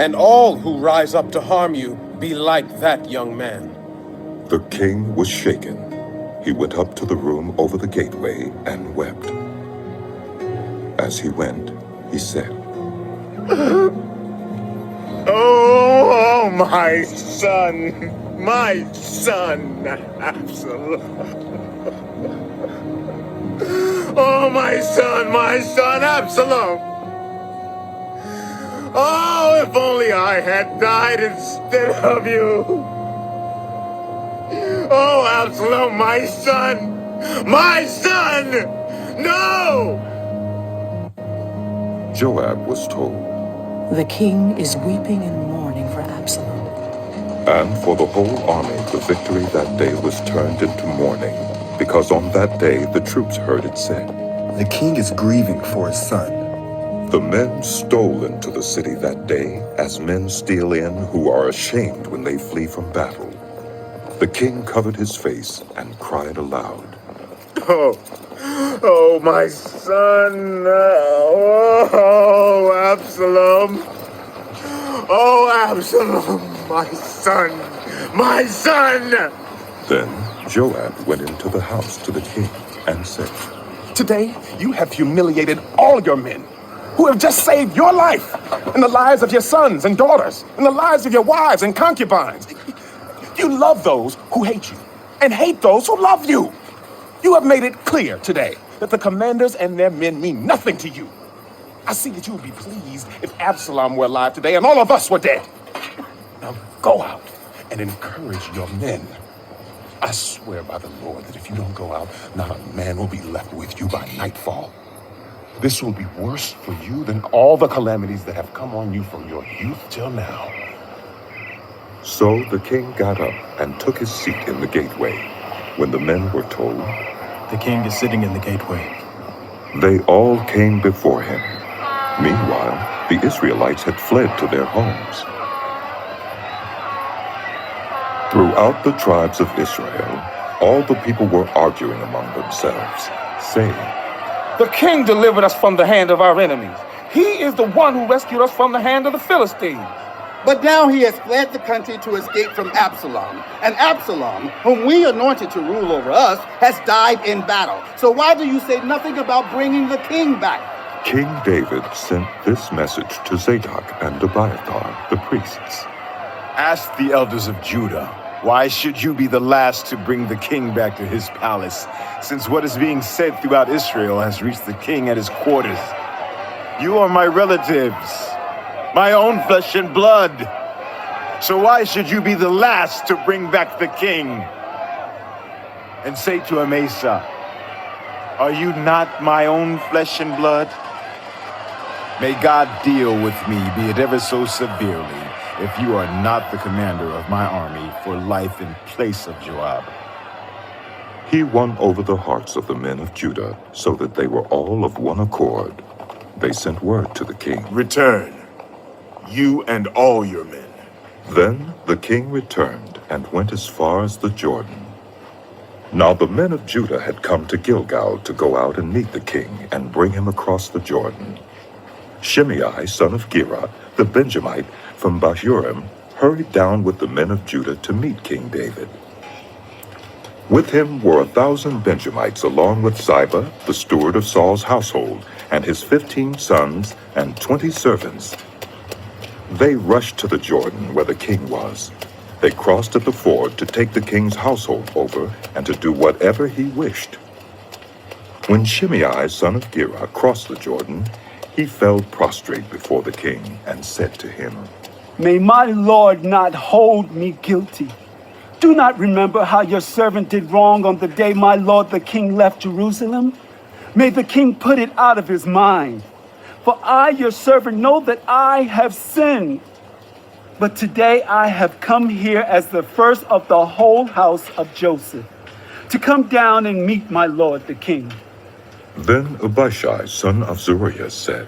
and all who rise up to harm you be like that young man. The king was shaken. He went up to the room over the gateway and wept. As he went, he said, Oh, my son, Absalom. Oh, my son, Absalom. Oh, if only I had died instead of you. Oh, Absalom, my son, no! Joab was told, The king is weeping and mourning for Absalom. and for the whole army the victory that day was turned into mourning, because on that day the troops heard it said, The king is grieving for his son. The men stole into the city that day, as men steal in who are ashamed when they flee from battle. The king covered his face and cried aloud, Oh, my son, oh, Absalom. Oh, Absalom, my son! Then Joab went into the house to the king and said, Today, you have humiliated all your men who have just saved your life and the lives of your sons and daughters and the lives of your wives and concubines. You love those who hate you and hate those who love you. You have made it clear today that the commanders and their men mean nothing to you. I see that you would be pleased if Absalom were alive today and all of us were dead. Now go out and encourage your men. I swear by the Lord that if you don't go out, not a man will be left with you by nightfall. This will be worse for you than all the calamities that have come on you from your youth till now. So the king got up and took his seat in the gateway. When the men were told, The king is sitting in the gateway. they all came before him. Meanwhile, the Israelites had fled to their homes. Throughout the tribes of Israel, all the people were arguing among themselves, saying, The king delivered us from the hand of our enemies. He is the one who rescued us from the hand of the Philistines. But now he has fled the country to escape from Absalom. And Absalom, whom we anointed to rule over us, has died in battle. So why do you say nothing about bringing the king back? King David sent this message to Zadok and Abiathar, the priests. Ask the elders of Judah, why should you be the last to bring the king back to his palace, since what is being said throughout Israel has reached the king at his quarters? You are my relatives, my own flesh and blood. So why should you be the last to bring back the king? And say to Amasa, are you not my own flesh and blood? May God deal with me, be it ever so severely, if you are not the commander of my army for life in place of Joab. He won over the hearts of the men of Judah, so that they were all of one accord. They sent word to the king. Return, you and all your men. Then the king returned and went as far as the Jordan. Now the men of Judah had come to Gilgal to go out and meet the king and bring him across the Jordan. Shimei, son of Gera, the Benjamite from Bahurim, hurried down with the men of Judah to meet King David. With him were 1,000 Benjamites, along with Ziba, the steward of Saul's household, and his 15 sons and 20 servants. They rushed to the Jordan where the king was. They crossed at the ford to take the king's household over and to do whatever he wished. When Shimei, son of Gera, crossed the Jordan, he fell prostrate before the king and said to him, May my lord not hold me guilty. Do not remember how your servant did wrong on the day my lord the king left Jerusalem? May the king put it out of his mind. For I, your servant, know that I have sinned. But today I have come here as the first of the whole house of Joseph, to come down and meet my lord the king. Then Abishai, son of Zeruiah, said,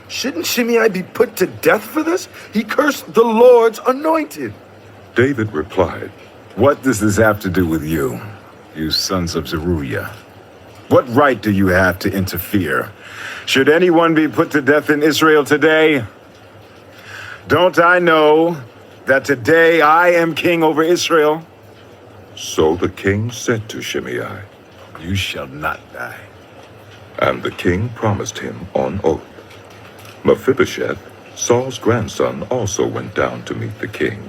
Shouldn't Shimei be put to death for this? He cursed the Lord's anointed. David replied, What does this have to do with you, you sons of Zeruiah? What right do you have to interfere? Should anyone be put to death in Israel today? Don't I know that today I am king over Israel? So the king said to Shimei, You shall not die. and the king promised him on oath. Mephibosheth, Saul's grandson, also went down to meet the king.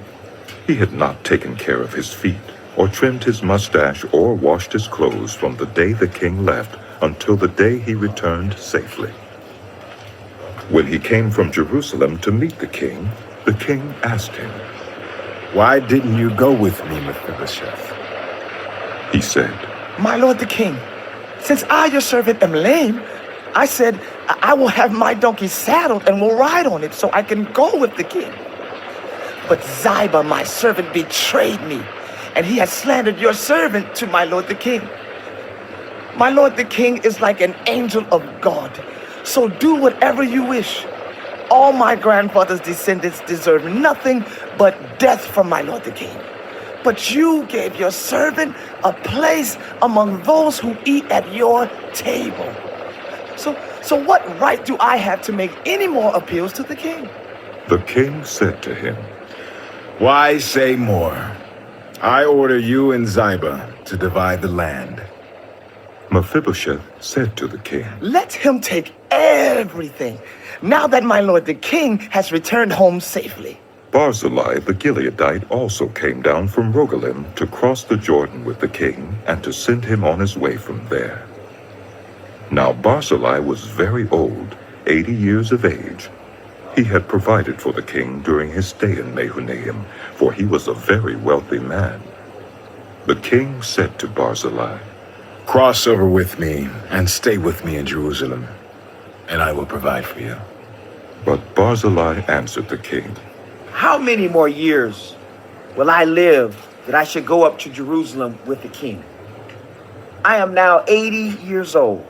He had not taken care of his feet, or trimmed his mustache, or washed his clothes from the day the king left until the day he returned safely. When he came from Jerusalem to meet the king asked him, Why didn't you go with me, Mephibosheth? He said, My lord the king, since I, your servant, am lame, I said, I will have my donkey saddled and will ride on it so I can go with the king. But Ziba, my servant, betrayed me, and he has slandered your servant to my lord the king. My lord the king is like an angel of God, so do whatever you wish. All my grandfather's descendants deserve nothing but death from my lord the king. But you gave your servant a place among those who eat at your table. So what right do I have to make any more appeals to the king? The king said to him, Why say more? I order you and Ziba to divide the land. Mephibosheth said to the king, Let him take everything, now that my lord the king has returned home safely. Barzillai the Gileadite also came down from Rogelim to cross the Jordan with the king and to send him on his way from there. Now Barzillai was very old, 80 years of age. He had provided for the king during his stay in Mahanaim, for he was a very wealthy man. The king said to Barzillai, Cross over with me and stay with me in Jerusalem, and I will provide for you. But Barzillai answered the king, How many more years will I live that I should go up to Jerusalem with the king? I am now 80 years old.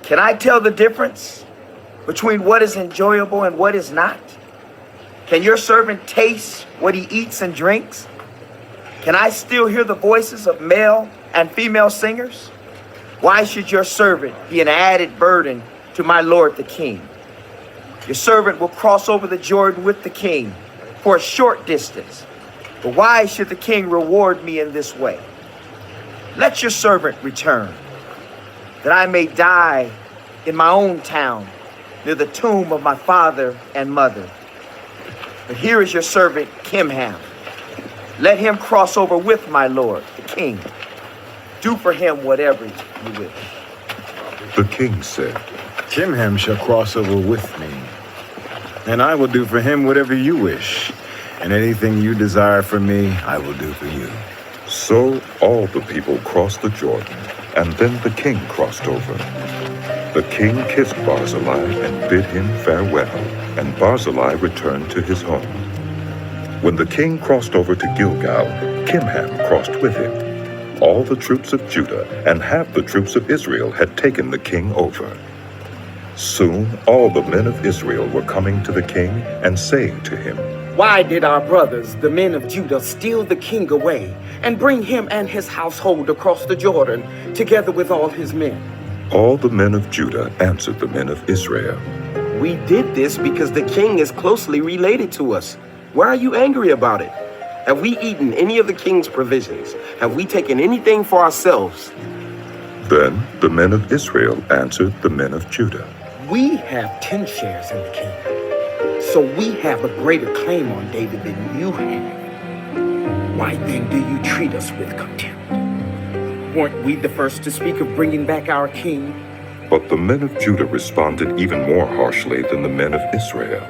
Can I tell the difference between what is enjoyable and what is not? Can your servant taste what he eats and drinks? Can I still hear the voices of male and female singers? Why should your servant be an added burden to my lord the king? Your servant will cross over the Jordan with the king for a short distance. But why should the king reward me in this way? Let your servant return, that I may die in my own town, near the tomb of my father and mother. But here is your servant Kimham. Let him cross over with my lord, the king. Do for him whatever you wish. The king said, Kimham shall cross over with me, and I will do for him whatever you wish, and anything you desire from me, I will do for you. So all the people crossed the Jordan, and then the king crossed over. The king kissed Barzillai and bid him farewell, and Barzillai returned to his home. When the king crossed over to Gilgal, Kimham crossed with him. All the troops of Judah and half the troops of Israel had taken the king over. Soon all the men of Israel were coming to the king and saying to him, Why did our brothers, the men of Judah, steal the king away and bring him and his household across the Jordan, together with all his men? All the men of Judah answered the men of Israel, We did this because the king is closely related to us. Why are you angry about it? Have we eaten any of the king's provisions? Have we taken anything for ourselves? Then the men of Israel answered the men of Judah, We have 10 shares in the king, so we have a greater claim on David than you have. Why then do you treat us with contempt? Weren't we the first to speak of bringing back our king? But the men of Judah responded even more harshly than the men of Israel.